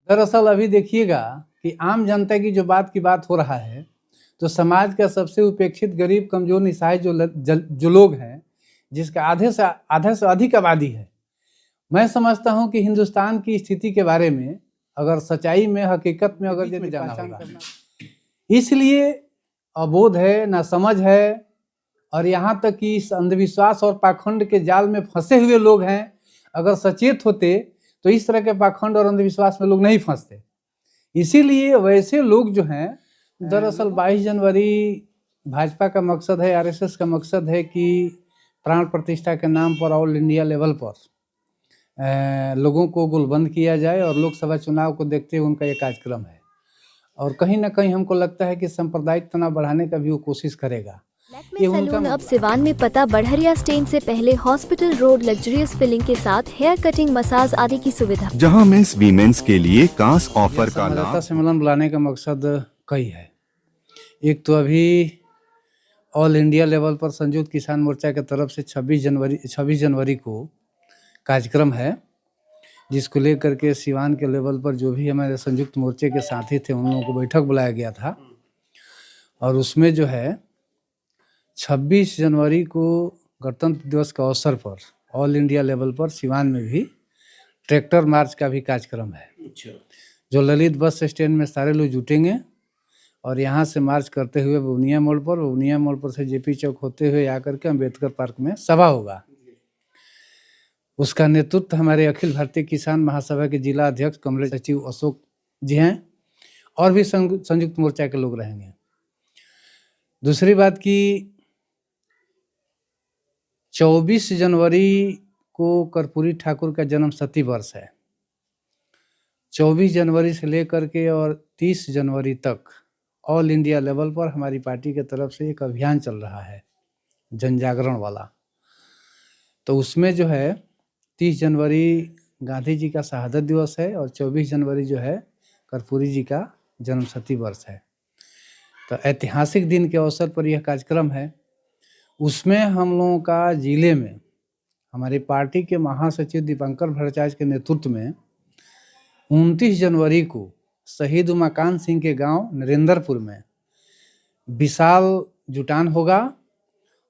दरअसल अभी देखिएगा कि आम जनता की जो बात की बात हो रहा है, तो समाज का सबसे उपेक्षित, गरीब, कमजोर, निसहाय जो लोग हैं, जिसका आधे से अधिक आबादी है। मैं समझता हूं कि हिंदुस्तान की स्थिति के बारे में अगर सच्चाई में, हकीकत में अगर यदि जाना होगा, इसलिए अबोध है, नासमझ है, और यहाँ तक कि इस अंधविश्वास और पाखंड के जाल में फंसे हुए लोग हैं। अगर सचेत होते तो इस तरह के पाखंड और अंधविश्वास में लोग नहीं फंसते। इसीलिए वैसे लोग जो हैं, दरअसल 22 जनवरी भाजपा का मकसद है, आरएसएस का मकसद है कि प्राण प्रतिष्ठा के नाम पर ऑल इंडिया लेवल पर लोगों को गुलबंद किया जाए, और लोकसभा चुनाव को देखते हुए उनका ये कार्यक्रम है। और कहीं ना कहीं हमको लगता है कि सांप्रदायिक तनाव बढ़ाने का भी वो कोशिश करेगा। ये सैलून अब सिवान में पता बढ़हरिया स्टैंड से पहले हॉस्पिटल रोड, लग्जरियस फिलिंग के साथ हेयर कटिंग, मसाज आदि की सुविधा, जहां मेंस वीमेंस के लिए खास ऑफर का लाभ। सम्मेलन बुलाने का मकसद कई है। एक तो अभी ऑल इंडिया लेवल पर संयुक्त किसान मोर्चा की तरफ से 26 जनवरी को कार्यक्रम है, जिसको लेकर के सिवान के लेवल पर जो भी हमारे संयुक्त मोर्चे के साथी थे उन लोगों को बैठक बुलाया गया था। और उसमें जो है 26 जनवरी को गणतंत्र दिवस के अवसर पर ऑल इंडिया लेवल पर सिवान में भी ट्रैक्टर मार्च का भी कार्यक्रम है। जो ललित बस स्टैंड में सारे लोग जुटेंगे और यहाँ से मार्च करते हुए वुनिया मोड़ पर से जेपी चौक होते हुए आकर के अम्बेडकर पार्क में सभा होगा। उसका नेतृत्व हमारे अखिल भारतीय किसान महासभा के जिला अध्यक्ष कमलेश सचिव अशोक जी हैं, और भी संयुक्त मोर्चा के लोग रहेंगे। दूसरी बात कि 24 जनवरी को कर्पूरी ठाकुर का जन्म शती वर्ष है। 24 जनवरी से लेकर के और 30 जनवरी तक ऑल इंडिया लेवल पर हमारी पार्टी के तरफ से एक अभियान चल रहा है, जन जागरण वाला। तो उसमें जो है 30 जनवरी गांधी जी का शहादत दिवस है और 24 जनवरी जो है कर्पूरी जी का जन्म शती वर्ष है। तो ऐतिहासिक दिन के अवसर पर यह कार्यक्रम है। उसमें हम लोगों का जिले में हमारी पार्टी के महासचिव दीपंकर भट्टाचार्य के नेतृत्व में 29 जनवरी को शहीद उमाकांत सिंह के गांव नरेंद्रपुर में विशाल जुटान होगा,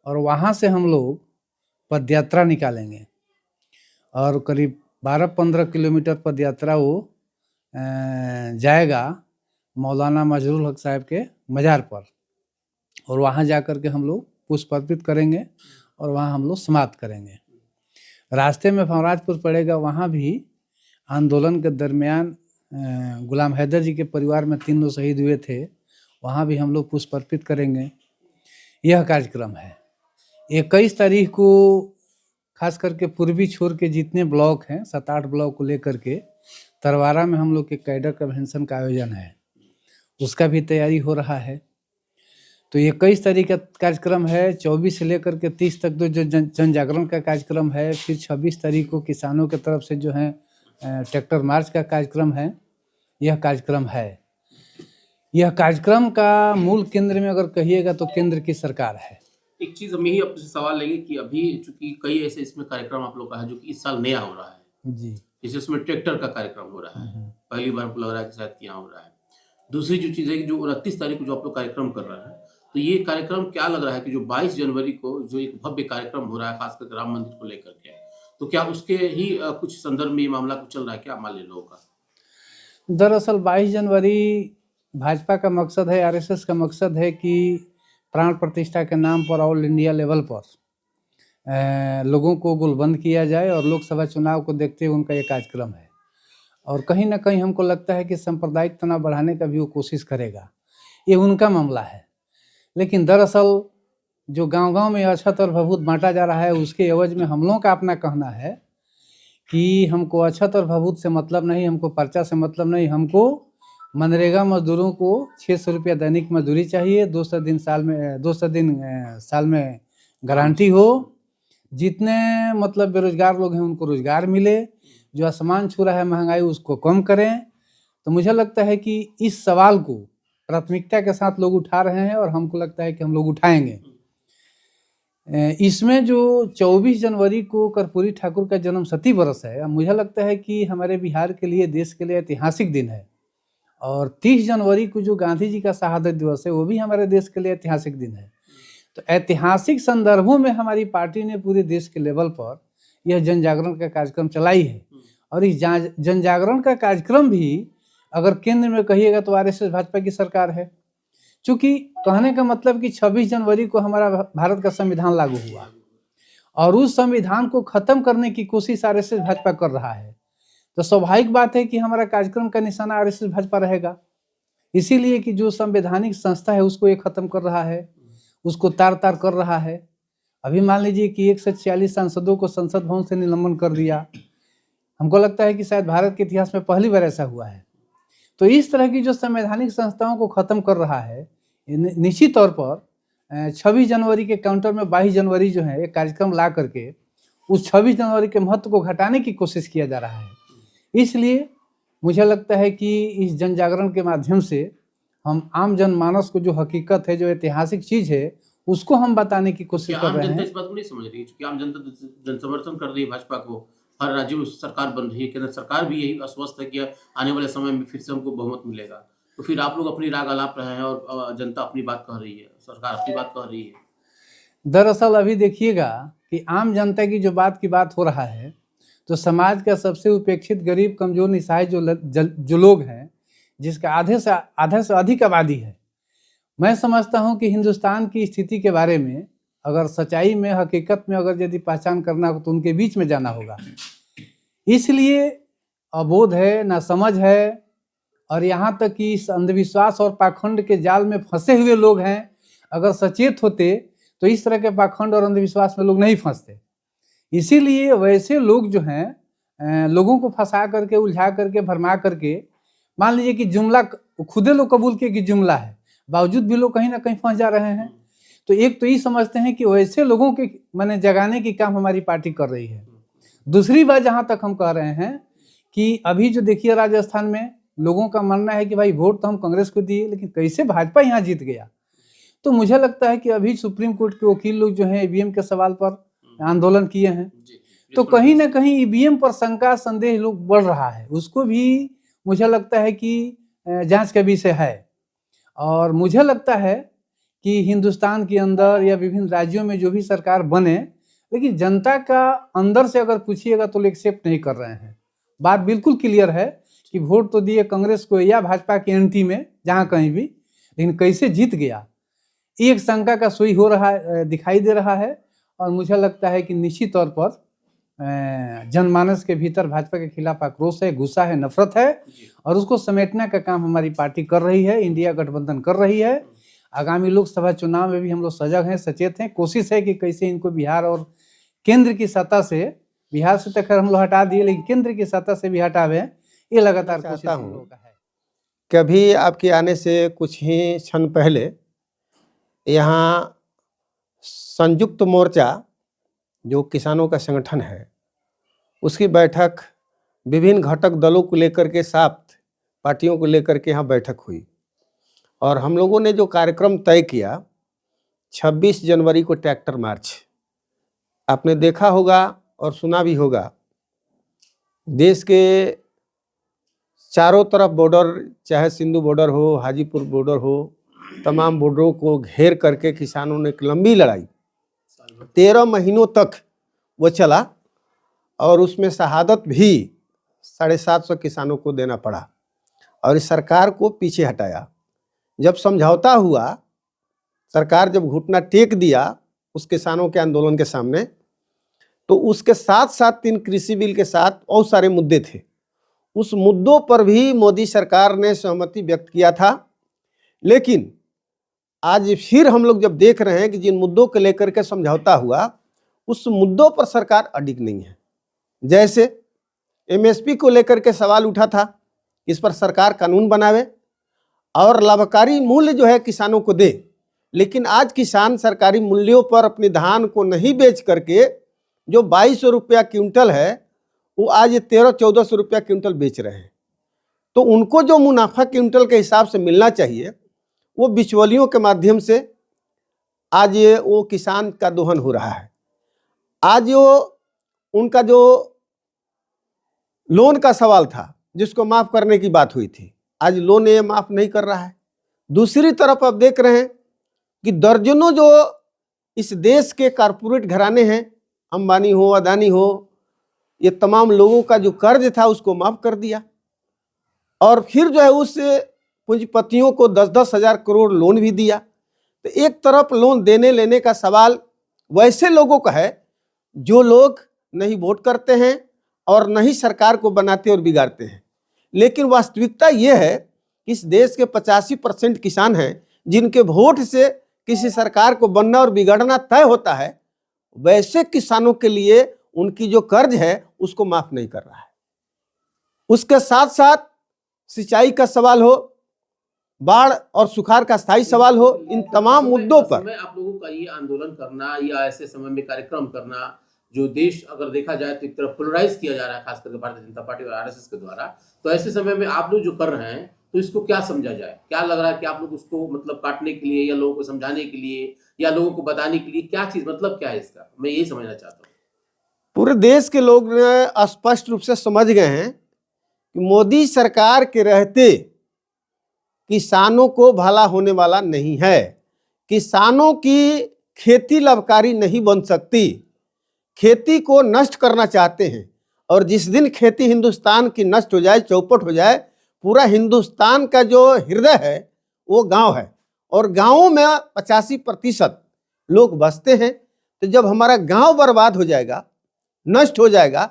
और वहां से हम लोग पदयात्रा निकालेंगे और करीब 12-15 किलोमीटर पदयात्रा वो जाएगा मौलाना मजरूल हक साहब के मज़ार पर, और वहाँ जा कर के हम लोग पुष्प अर्पित करेंगे और वहाँ हम लोग समाप्त करेंगे। रास्ते में भवराजपुर पड़ेगा, वहाँ भी आंदोलन के दरमियान गुलाम हैदर जी के परिवार में 3 लोग शहीद हुए थे, वहाँ भी हम लोग पुष्प अर्पित करेंगे। यह कार्यक्रम है। 21 तारीख को खास करके पूर्वी छोर के जितने ब्लॉक हैं, 7-8 ब्लॉक को लेकर के तरवारा में हम लोग के कैडर कन्वेंशन का आयोजन है, उसका भी तैयारी हो रहा है। तो 21 तारीख का कार्यक्रम है। 24 से लेकर के 30 तक जो जन जागरण का कार्यक्रम है। फिर 26 तारीख को किसानों की तरफ से जो है ट्रैक्टर मार्च का कार्यक्रम है। यह कार्यक्रम है। यह कार्यक्रम का मूल केंद्र में अगर कहिएगा तो केंद्र की सरकार है। एक चीज हम यही आपसे सवाल लेंगे कि अभी चूंकि कई ऐसे इसमें कार्यक्रम आप लोग का है जो कि इस साल नया हो रहा है जी, जैसे उसमें ट्रैक्टर का कार्यक्रम हो रहा है, पहली बार हमको लग रहा है कि शायद यहाँ हो रहा है। दूसरी जो चीज है कि जो 29 तारीख को जो आप लोग कार्यक्रम कर रहे हैं, तो ये कार्यक्रम क्या लग रहा है कि जो 22 जनवरी को जो एक भव्य कार्यक्रम हो रहा है खासकर राम मंदिर को लेकर के, तो क्या उसके ही कुछ संदर्भ में ये मामला कुछ चल रहा है क्या मान लीजिए लोगों का? दरअसल 22 जनवरी भाजपा का मकसद है, आरएसएस का मकसद है कि प्राण प्रतिष्ठा के नाम पर ऑल इंडिया लेवल पर लोगों को गुलबंद किया जाए, और लोकसभा चुनाव को देखते हुए उनका ये कार्यक्रम है। और कहीं ना कहीं हमको लगता है कि सांप्रदायिक तनाव बढ़ाने का भी वो कोशिश करेगा। ये उनका मामला है। लेकिन दरअसल जो गांव-गांव में अछत और भभूत बांटा जा रहा है, उसके एवज में हम लोगों का अपना कहना है कि हमको अछत और भभूत से मतलब नहीं, हमको पर्चा से मतलब नहीं, हमको मनरेगा मजदूरों को 600 रुपया दैनिक मजदूरी चाहिए, 200 दिन साल में गारंटी हो, जितने मतलब बेरोजगार लोग हैं उनको रोजगार मिले, जो आसमान छू रहा है महंगाई उसको कम करें। तो मुझे लगता है कि इस सवाल को प्राथमिकता के साथ लोग उठा रहे हैं, और हमको लगता है कि हम लोग उठाएंगे। इसमें जो 24 जनवरी को कर्पूरी ठाकुर का जन्म शती वर्ष है, मुझे लगता है कि हमारे बिहार के लिए, देश के लिए ऐतिहासिक दिन है। और 30 जनवरी को जो गांधी जी का शहादत दिवस है, वो भी हमारे देश के लिए ऐतिहासिक दिन है। तो ऐतिहासिक संदर्भों में हमारी पार्टी ने पूरे देश के लेवल पर यह जन जागरण का कार्यक्रम चलाई है। और इस जन जागरण का कार्यक्रम भी अगर केंद्र में कहिएगा तो आरएसएस भाजपा की सरकार है। चूंकि कहने का मतलब कि 26 जनवरी को हमारा भारत का संविधान लागू हुआ और उस संविधान को खत्म करने की कोशिश आरएसएस भाजपा कर रहा है, तो स्वाभाविक बात है कि हमारा कार्यक्रम का निशाना आरएसएस भाजपा रहेगा। इसीलिए कि जो संवैधानिक संस्था है उसको ये खत्म कर रहा है, उसको तार तार कर रहा है। अभी मान लीजिए कि 146 सांसदों को संसद भवन से निलंबन कर दिया। हमको लगता है कि शायद भारत के इतिहास में पहली बार ऐसा हुआ है। तो इस तरह की जो संवैधानिक संस्थाओं को खत्म कर रहा है, निश्चित तौर पर 26 जनवरी के काउंटर में 22 जनवरी जो है एक कार्यक्रम ला करके उस 26 जनवरी के महत्व को घटाने की कोशिश किया जा रहा है। इसलिए मुझे लगता है कि इस जन जागरण के माध्यम से हम आम जनमानस को जो हकीकत है, जो ऐतिहासिक चीज है, उसको हम बताने की कोशिश कर रहे हैं। इस बात को नहीं समझ रही क्योंकि आम जनता जन समर्थन कर रही है भाजपा को, हर राज्य में सरकार बन रही है, केंद्र सरकार भी यही आश्वस्त है कि आने वाले समय में फिर से हमको बहुमत मिलेगा। तो फिर आप लोग अपनी राग आलाप रहे हैं और जनता अपनी बात कह रही है, सरकार अपनी बात कह रही है। दरअसल अभी देखिएगा कि आम जनता की जो बात हो रहा है, तो समाज का सबसे उपेक्षित, गरीब, कमजोर, निसहाय जो लोग हैं, जिसका आधे से अधिक आबादी है, मैं समझता हूं कि हिंदुस्तान की स्थिति के बारे में अगर सच्चाई में, हकीकत में अगर यदि पहचान करना हो तो उनके बीच में जाना होगा। इसलिए अबोध है, ना समझ है, और यहाँ तक कि इस अंधविश्वास और पाखंड के जाल में फंसे हुए लोग हैं। अगर सचेत होते तो इस तरह के पाखंड और अंधविश्वास में लोग नहीं फंसते। इसीलिए वैसे लोग जो हैं, लोगों को फंसा करके, उलझा करके, भरमा करके, मान लीजिए कि जुमला खुदे लोग कबूल किए कि जुमला है, बावजूद भी लोग कहीं ना कहीं फंस जा रहे हैं। तो एक तो ये समझते हैं कि वैसे लोगों के माने जगाने की काम हमारी पार्टी कर रही है। दूसरी बात जहाँ तक हम कह रहे हैं कि अभी जो देखिए राजस्थान में लोगों का मानना है कि भाई वोट तो हम कांग्रेस को दिए, लेकिन कैसे भाजपा यहाँ जीत गया। तो मुझे लगता है कि अभी सुप्रीम कोर्ट के वकील लोग जो हैं ईवीएम के सवाल पर आंदोलन किए हैं, तो कहीं ना कहीं ईवीएम पर शंका, संदेह लोग बढ़ रहा है। उसको भी मुझे लगता है कि जांच का विषय है। और मुझे लगता है कि हिंदुस्तान के अंदर या विभिन्न राज्यों में जो भी सरकार बने, लेकिन जनता का अंदर से अगर पूछिएगा तो लोग एक्सेप्ट नहीं कर रहे हैं। बात बिल्कुल क्लियर है कि वोट तो दिए कांग्रेस को या भाजपा के एंटी में, जहाँ कहीं भी, लेकिन कैसे जीत गया, एक शंका का सुई हो रहा है, दिखाई दे रहा है। और मुझे लगता है कि निश्चित तौर पर जनमानस के भीतर भाजपा के खिलाफ आक्रोश है, गुस्सा है, नफरत है, और उसको समेटने का काम हमारी पार्टी कर रही है, इंडिया गठबंधन कर रही है। आगामी लोकसभा चुनाव में भी हम लोग सजग हैं, सचेत हैं। कोशिश है कि कैसे इनको बिहार और केंद्र की सत्ता से, बिहार से तक हम लोग हटा दिए, लेकिन केंद्र की सत्ता से भी हटावे, ये लगातार कोशिश हम लोगों का है। कभी आपके आने से कुछ ही क्षण पहले यहाँ संयुक्त मोर्चा जो किसानों का संगठन है, उसकी बैठक विभिन्न घटक दलों को लेकर के, 7 पार्टियों को लेकर के यहाँ बैठक हुई। और हम लोगों ने जो कार्यक्रम तय किया 26 जनवरी को ट्रैक्टर मार्च, आपने देखा होगा और सुना भी होगा, देश के चारों तरफ बॉर्डर, चाहे सिंधु बॉर्डर हो, हाजीपुर बॉर्डर हो, तमाम बॉर्डरों को घेर करके किसानों ने एक लंबी लड़ाई 13 महीनों तक वो चला, और उसमें शहादत भी 750 किसानों को देना पड़ा और इस सरकार को पीछे हटाया। जब समझौता हुआ, सरकार जब घुटना टेक दिया उस किसानों के आंदोलन के सामने, तो उसके साथ साथ 3 कृषि बिल के साथ बहुत सारे मुद्दे थे। उस मुद्दों पर भी मोदी सरकार ने सहमति व्यक्त किया था। लेकिन आज फिर हम लोग जब देख रहे हैं कि जिन मुद्दों को लेकर के समझौता हुआ, उस मुद्दों पर सरकार अडिग नहीं है। जैसे एमएसपी को लेकर के सवाल उठा था, इस पर सरकार कानून बनावे और लाभकारी मूल्य जो है किसानों को दे। लेकिन आज किसान सरकारी मूल्यों पर अपने धान को नहीं बेच करके जो 2200 रुपया क्विंटल है, वो आज 1300-1400 रुपया क्विंटल बेच रहे हैं। तो उनको जो मुनाफा क्विंटल के हिसाब से मिलना चाहिए, वो बिचौलियों के माध्यम से आज ये वो किसान का दोहन हो रहा है। आज वो उनका जो लोन का सवाल था जिसको माफ करने की बात हुई थी, आज लोन ये माफ नहीं कर रहा है। दूसरी तरफ आप देख रहे हैं कि दर्जनों जो इस देश के कारपोरेट घराने हैं, अंबानी हो, अदानी हो, ये तमाम लोगों का जो कर्ज था उसको माफ कर दिया और फिर जो है उस पूंजीपतियों को 10-10 हजार करोड़ लोन भी दिया। तो एक तरफ लोन देने लेने का सवाल वैसे लोगों का है जो लोग नहीं वोट करते हैं और नहीं सरकार को बनाते और बिगाड़ते हैं। लेकिन वास्तविकता ये है कि इस देश के 85% किसान हैं जिनके वोट से किसी सरकार को बनना और बिगड़ना तय होता है। वैसे किसानों के लिए उनकी जो कर्ज है उसको माफ नहीं कर रहा है। उसके साथ साथ सिंचाई का सवाल हो, बाढ़ और सुखाड़ का स्थायी सवाल हो, इन तमाम मुद्दों पर आप लोगों का ये आंदोलन करना या ऐसे समय में कार्यक्रम करना, जो देश अगर देखा जाए तो एक तरफ पोलराइज किया जा रहा है खास करके भारतीय जनता पार्टी और आरएसएस के द्वारा, तो ऐसे समय में आप लोग जो कर रहे हैं तो इसको क्या समझा जाए? क्या लग रहा है कि आप लोग उसको मतलब काटने के लिए या लोगों को समझाने के लिए या लोगों को बताने के लिए क्या चीज, मतलब क्या है इसका? मैं यही समझना चाहता हूँ। पूरे देश के लोग स्पष्ट रूप से समझ गए हैं कि मोदी सरकार के रहते किसानों को भला होने वाला नहीं है। किसानों की खेती लाभकारी नहीं बन सकती। खेती को नष्ट करना चाहते हैं और जिस दिन खेती हिंदुस्तान की नष्ट हो जाए, चौपट हो जाए, पूरा हिंदुस्तान का जो हृदय है वो गांव है और गांवों में 85% लोग बसते हैं। तो जब हमारा गांव बर्बाद हो जाएगा, नष्ट हो जाएगा,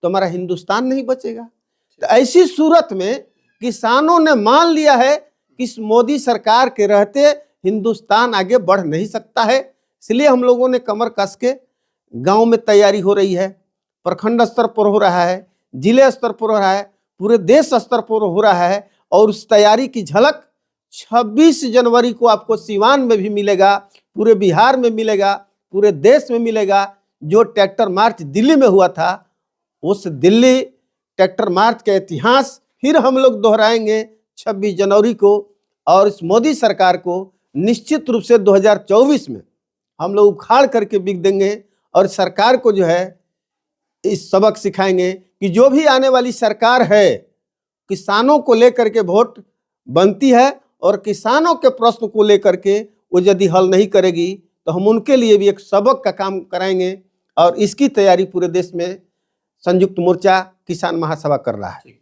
तो हमारा हिंदुस्तान नहीं बचेगा। तो ऐसी सूरत में किसानों ने मान लिया है कि इस मोदी सरकार के रहते हिंदुस्तान आगे बढ़ नहीं सकता है। इसलिए हम लोगों ने कमर कस के गांव में तैयारी हो रही है, प्रखंड स्तर पर हो रहा है, जिले स्तर पर हो रहा है, पूरे देश स्तर पर हो रहा है। और उस तैयारी की झलक 26 जनवरी को आपको सीवान में भी मिलेगा, पूरे बिहार में मिलेगा, पूरे देश में मिलेगा। जो ट्रैक्टर मार्च दिल्ली में हुआ था, उस दिल्ली ट्रैक्टर मार्च का इतिहास फिर हम लोग दोहराएंगे 26 जनवरी को। और इस मोदी सरकार को निश्चित रूप से 2024 में हम लोग उखाड़ करके बिक देंगे और सरकार को जो है इस सबक सिखाएंगे कि जो भी आने वाली सरकार है किसानों को लेकर के वोट बनती है और किसानों के प्रश्न को लेकर के वो यदि हल नहीं करेगी तो हम उनके लिए भी एक सबक का काम कराएंगे। और इसकी तैयारी पूरे देश में संयुक्त मोर्चा किसान महासभा कर रहा है।